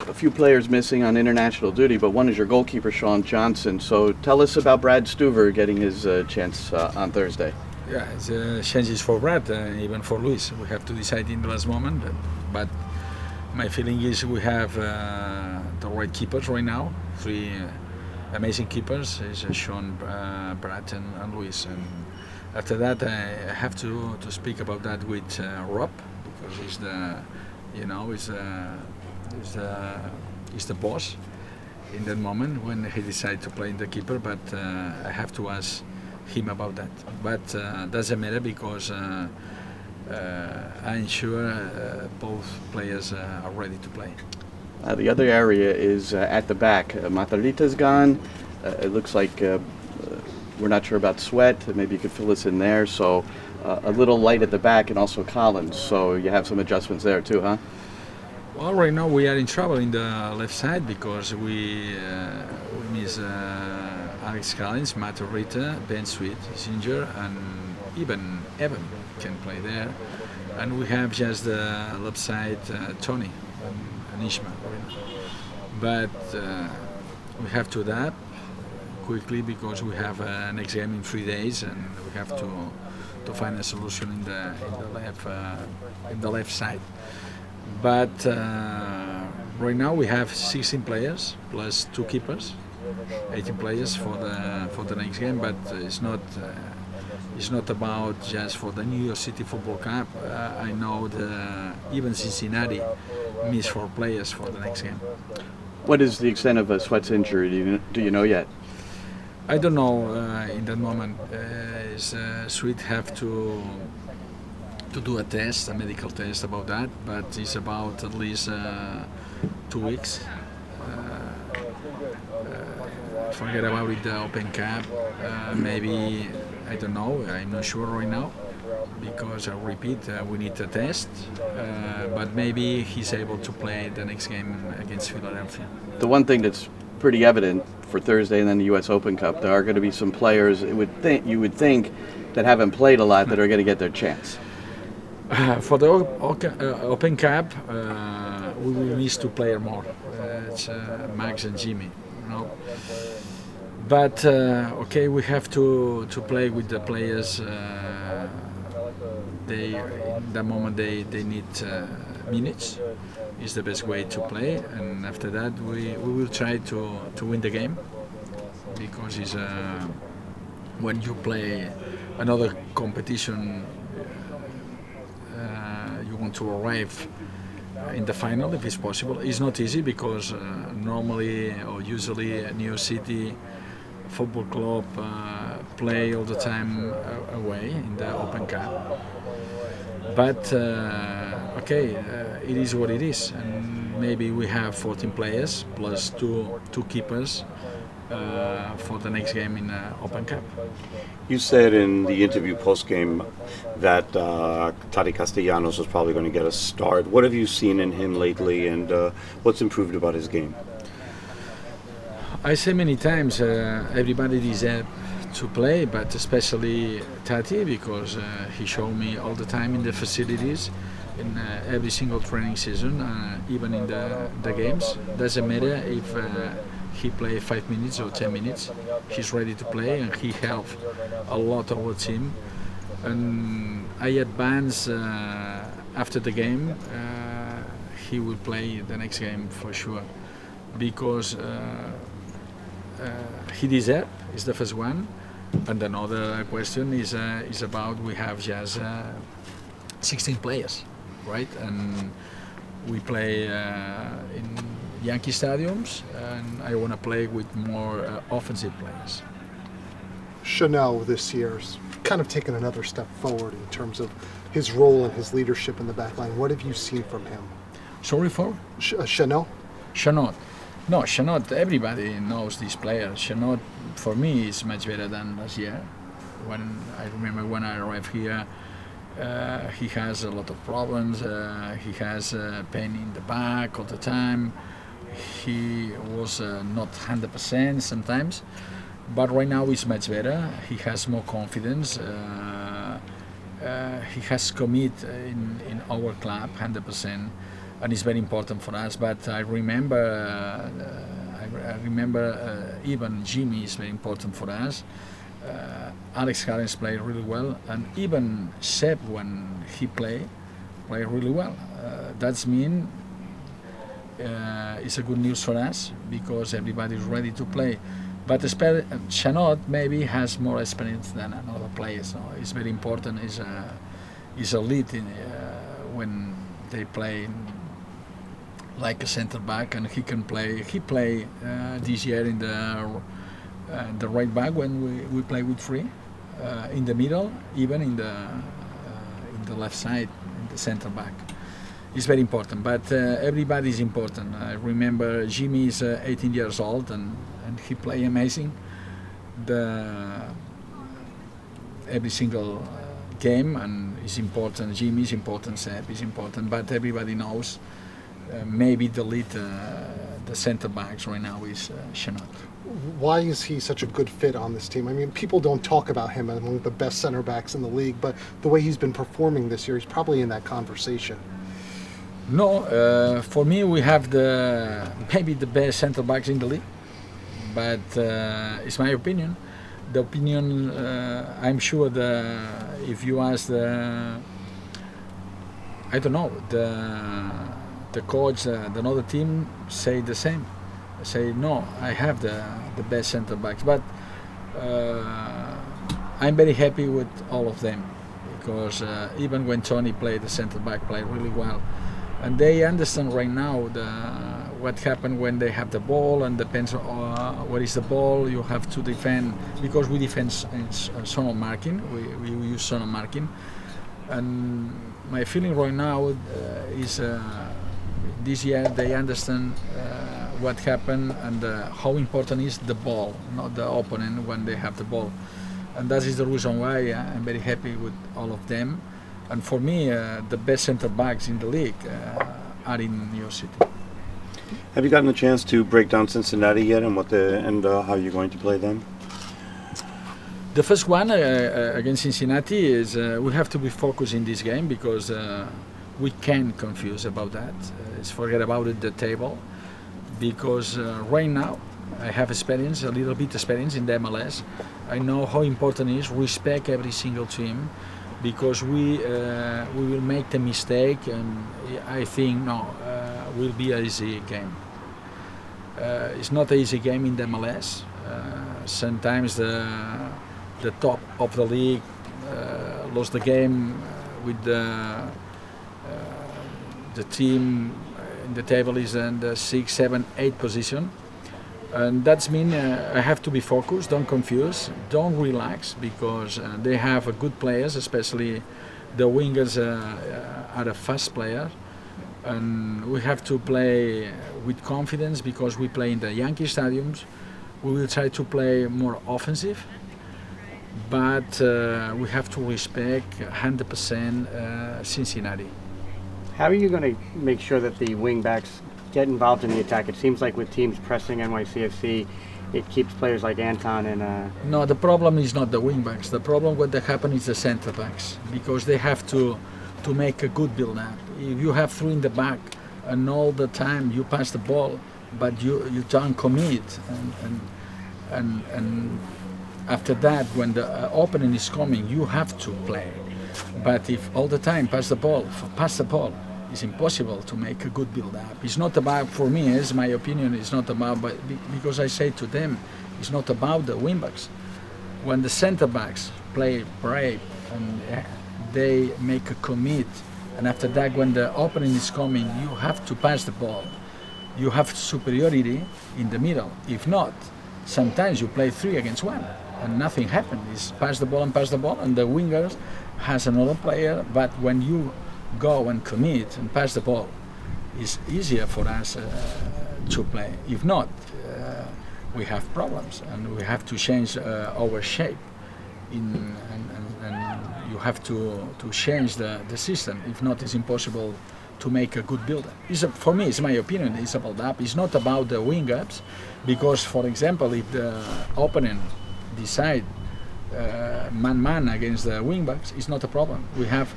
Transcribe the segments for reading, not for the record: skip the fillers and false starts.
a few players missing on international duty, but one is your goalkeeper, Sean Johnson. So tell us about Brad Stuver getting his chance on Thursday. Yeah, it's changes for Brad, even for Luis. We have to decide in the last moment, but my feeling is we have the right keepers right now. Three amazing keepers is Sean, Brad, and Luis. And after that, I have to speak about that with Rob, because he's the, he's the boss in that moment when he decided to play in the keeper. But I have to ask him about that. But doesn't matter, because I'm sure both players are ready to play. The other area is at the back. Matarrita's gone. It looks like we're not sure about Sweat. Maybe you could fill us in there. So a little light at the back, and also Collins. So you have some adjustments there too, huh? Well, right now we are in trouble in the left side, because we miss Alex Collins, Matarrita, Ben Sweet is injured, and even Evan can play there. And we have just the left side, Tony and Ishmael. But we have to adapt quickly, because we have next game in 3 days, and we have to find a solution in the left side. But right now we have 16 players plus 2 keepers, 18 players for the next game. But it's not about just for the New York City Football Club. I know even Cincinnati missed 4 players for the next game. What is the extent of Sweat's injury? Do you know yet? I don't know in that moment. Sweet have to do a test, a medical test about that, but it's about at least 2 weeks. Forget about it, the Open Cup. Maybe, I don't know, I'm not sure right now, because I repeat, we need a test, but maybe he's able to play the next game against Philadelphia. The one thing that's pretty evident for Thursday and then the U.S. Open Cup, there are going to be some players you would think that haven't played a lot that are going to get their chance. For the Open Cup, we will miss 2 players more. It's Max and Jimmy, But okay, we have to play with the players. In that moment they need minutes. Is the best way to play, and after that we will try to win the game, because it's when you play another competition, you want to arrive in the final if it's possible. It's not easy, because normally or usually New York City Football Club play all the time away in the Open Cup. But okay, it is what it is, and maybe we have 14 players plus two keepers for the next game in Open Cup. You said in the interview post-game that Tati Castellanos was probably going to get a start. What have you seen in him lately, and what's improved about his game? I say many times, everybody deserves to play, but especially Tati, because he showed me all the time in the facilities, in every single training season, even in the games. Doesn't matter if he play 5 minutes or 10 minutes, he's ready to play, and he helped a lot of our team. And I advance after the game, he will play the next game for sure, because he deserves. Is the first one. And another question is about, we have just 16 players, right? And we play in Yankee stadiums, and I want to play with more offensive players. Chanel this year's kind of taken another step forward in terms of his role and his leadership in the back line. What have you seen from him? Sorry for? Chanel? Chanel. No, Chanot, everybody knows this player. Chanot, for me, is much better than last year. When I remember when I arrived here, he has a lot of problems. He has pain in the back all the time. He was not 100% sometimes, but right now he's much better. He has more confidence. He has committed in our club 100%. and it's very important for us. But I remember, even Jimmy is very important for us. Alex Callens played really well, and even Seb, when he played really well. That's mean it's a good news for us because everybody's ready to play. But Chanot maybe has more experience than another players. So it's very important. Is a lead in, when they play like a center back, and he can play. He played this year in the right back when we play with three, in the middle, even in the left side, in the center back. It's very important, but everybody is important. I remember Jimmy is 18 years old and he play amazing. Every single game, and is important. Jimmy is important, Seb is important, but everybody knows maybe the lead, the center backs right now is Chanot. Why is he such a good fit on this team? I mean, people don't talk about him as one of the best center backs in the league, but the way he's been performing this year, he's probably in that conversation. No, for me, we have maybe the best center backs in the league, but it's my opinion. The opinion, I'm sure if you ask I don't know, the coach, another team say the same. Say no, I have the best center backs, but I'm very happy with all of them because even when Tony played, the center back played really well, and they understand right now what happened when they have the ball, and depends on what is the ball you have to defend, because we defend in zone marking. We use zone marking, and my feeling right now is this year they understand what happened and how important is the ball, not the opponent when they have the ball. And that is the reason why I'm very happy with all of them. And for me, the best center backs in the league are in New York City. Have you gotten a chance to break down Cincinnati yet, and how you're going to play them? The first one against Cincinnati is we have to be focused in this game because we can confuse about that. It's forget about it, the table, because right now I have experience, a little bit experience in the MLS. I know how important it is respect every single team, because we will make the mistake, and I think will be an easy game. It's not an easy game in the MLS. Sometimes the top of the league lost the game with the team in the table is in the 6, 7, 8 position, and that's mean I have to be focused, don't confuse, don't relax, because they have good players, especially the wingers are a fast player, and we have to play with confidence because we play in the Yankee stadiums. We will try to play more offensive, but we have to respect 100% Cincinnati. How are you going to make sure that the wing backs get involved in the attack? It seems like with teams pressing NYCFC, it keeps players like Anton and... No, the problem is not the wing backs. The problem what happens is the center backs, because they have to make a good build-up. If you have three in the back and all the time you pass the ball, but you don't commit, and after that, when the opening is coming, you have to play. But if all the time pass the ball, it's impossible to make a good build-up. It's not about, for me, it's my opinion, it's not about, but because I say to them, it's not about the wing-backs. When the center-backs play brave and they make a commit, and after that, when the opening is coming, you have to pass the ball. You have superiority in the middle. If not, sometimes you play 3 against 1 and nothing happens. It's pass the ball, and the wingers has another player, but when you go and commit and pass the ball, it's easier for us to play. If not, we have problems, and we have to change our shape. And you have to change the system. If not, it's impossible to make a good build-up. For me, it's my opinion, it's about that. It's not about the wing-ups, because, for example, if the opponent decide man-man against the wing-backs, it's not a problem. We have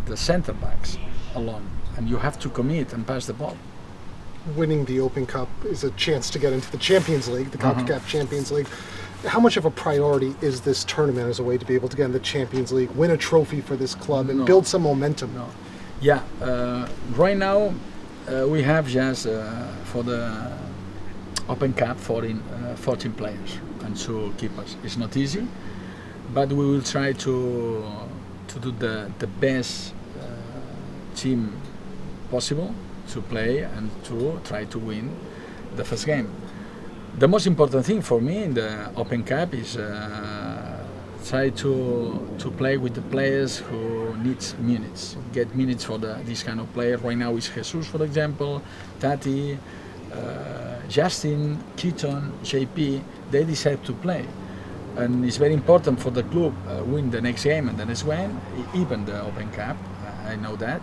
the center-backs alone, and you have to commit and pass the ball. Winning the Open Cup is a chance to get into the Champions League, the CONCACAF Champions League. How much of a priority is this tournament as a way to be able to get in the Champions League, win a trophy for this club, and No. build some momentum? No. Yeah, right now we have just for the Open Cup 14 players and 2 keepers. It's not easy, but we will try to do the best team possible to play and to try to win the first game. The most important thing for me in the Open Cup is try to play with the players who needs minutes, get minutes for this kind of player. Right now is Jesus, for example, Tati, Justin, Keaton, JP. They decide to play, and it's very important for the club win the next game and the next one, even the Open Cup. I know that,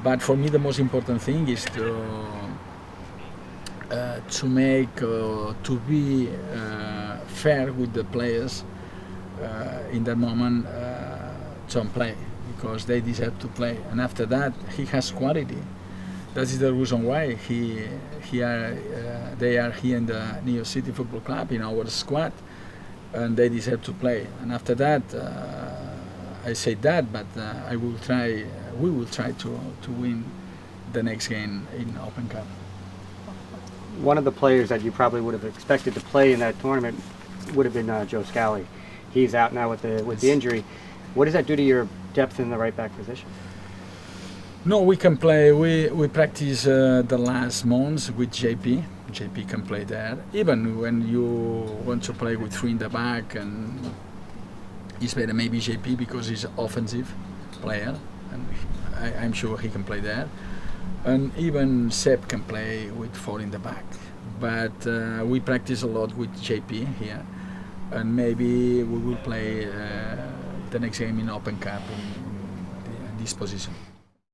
but for me the most important thing is to make to be fair with the players in that moment to play, because they deserve to play, and after that he has quality. That is the reason why they are here in the New York City Football Club in our squad, and they deserve to play. And after that, I say that, but we will try to win the next game in Open Cup. One of the players that you probably would have expected to play in that tournament would have been Joe Scally. He's out now with the injury. What does that do to your depth in the right back position? No, we can play. We practice the last months with JP. JP can play there. Even when you want to play with 3 in the back, and it's better maybe JP because he's an offensive player, and I'm sure he can play there. And even Seb can play with 4 in the back. But we practice a lot with JP here, and maybe we will play the next game in Open Cup in this position.